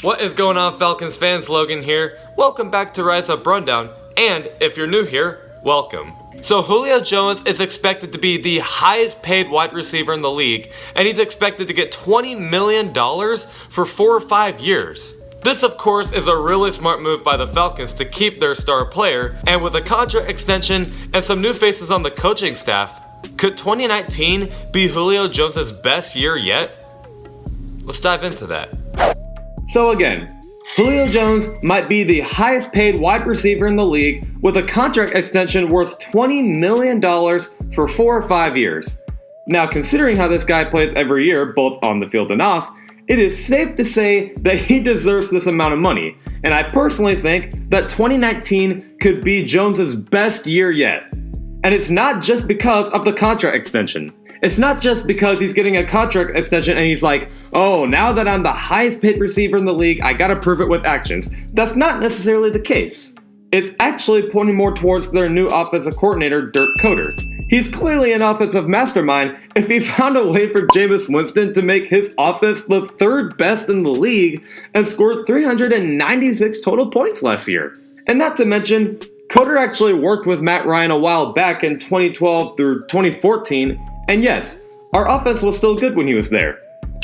What is going on, Falcons fans? Logan here. Welcome back to Rise Up Rundown, and if you're new here, welcome. So Julio Jones is expected to be the highest paid wide receiver in the league, and he's expected to get $20 million for 4 or 5 years. This, of course, is a really smart move by the Falcons to keep their star player, and with a contract extension and some new faces on the coaching staff, could 2019 be Julio Jones' best year yet? Let's dive into that. So again, Julio Jones might be the highest paid wide receiver in the league with a contract extension worth $20 million for 4 or 5 years. Now, considering how this guy plays every year, both on the field and off, it is safe to say that he deserves this amount of money. And I personally think that 2019 could be Jones' best year yet. And it's not just because of the contract extension. It's not just because he's getting a contract extension and he's like, oh, now that I'm the highest paid receiver in the league, I gotta prove it with actions. That's not necessarily the case. It's actually pointing more towards their new offensive coordinator, Dirk Koetter. He's clearly an offensive mastermind if he found a way for Jameis Winston to make his offense the 3rd best in the league and scored 396 total points last year. And not to mention, Koetter actually worked with Matt Ryan a while back in 2012 through 2014, and yes, our offense was still good when he was there.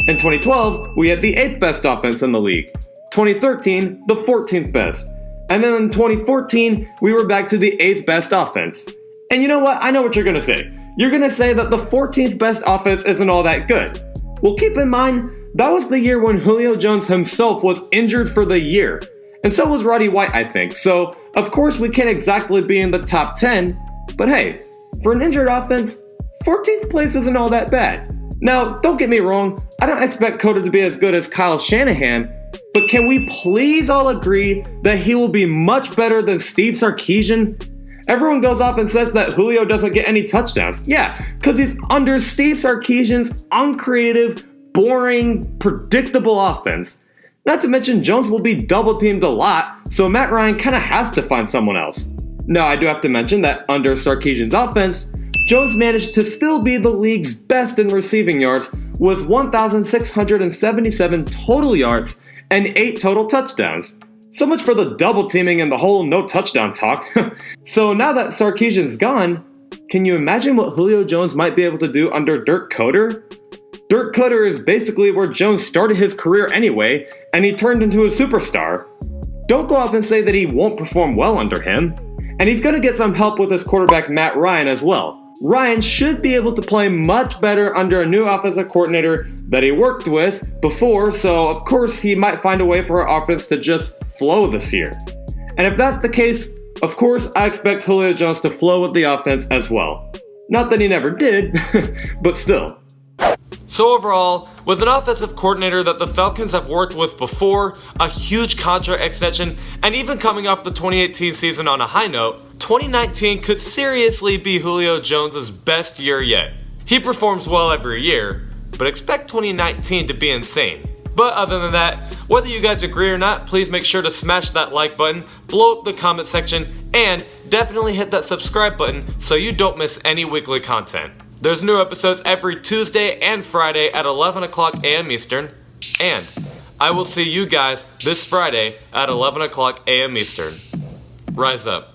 In 2012, we had the 8th best offense in the league. 2013, the 14th best. And then in 2014, we were back to the 8th best offense. And you know what? I know what you're going to say. You're going to say that the 14th best offense isn't all that good. Well, keep in mind, that was the year when Julio Jones himself was injured for the year. And so was Roddy White, I think. So, of course, we can't exactly be in the top 10. But hey, for an injured offense, 14th place isn't all that bad. Now, don't get me wrong, I don't expect Koetter to be as good as Kyle Shanahan, but can we please all agree that he will be much better than Steve Sarkisian? Everyone goes off and says that Julio doesn't get any touchdowns. Yeah, because he's under Steve Sarkisian's uncreative, boring, predictable offense. Not to mention Jones will be double teamed a lot, so Matt Ryan kind of has to find someone else. Now, I do have to mention that under Sarkisian's offense, Jones managed to still be the league's best in receiving yards with 1,677 total yards and 8 total touchdowns. So much for the double teaming and the whole no touchdown talk. So now that Sarkisian's gone, can you imagine what Julio Jones might be able to do under Dirk Koetter? Dirk Koetter is basically where Jones started his career anyway, and he turned into a superstar. Don't go off and say that he won't perform well under him. And he's going to get some help with his quarterback Matt Ryan as well. Ryan should be able to play much better under a new offensive coordinator that he worked with before, so of course he might find a way for our offense to just flow this year. And if that's the case, of course I expect Julio Jones to flow with the offense as well. Not that he never did, but still. So overall, with an offensive coordinator that the Falcons have worked with before, a huge contract extension, and even coming off the 2018 season on a high note, 2019 could seriously be Julio Jones' best year yet. He performs well every year, but expect 2019 to be insane. But other than that, whether you guys agree or not, please make sure to smash that like button, blow up the comment section, and definitely hit that subscribe button so you don't miss any weekly content. There's new episodes every Tuesday and Friday at 11 o'clock a.m. Eastern, and I will see you guys this Friday at 11 o'clock a.m. Eastern. Rise up.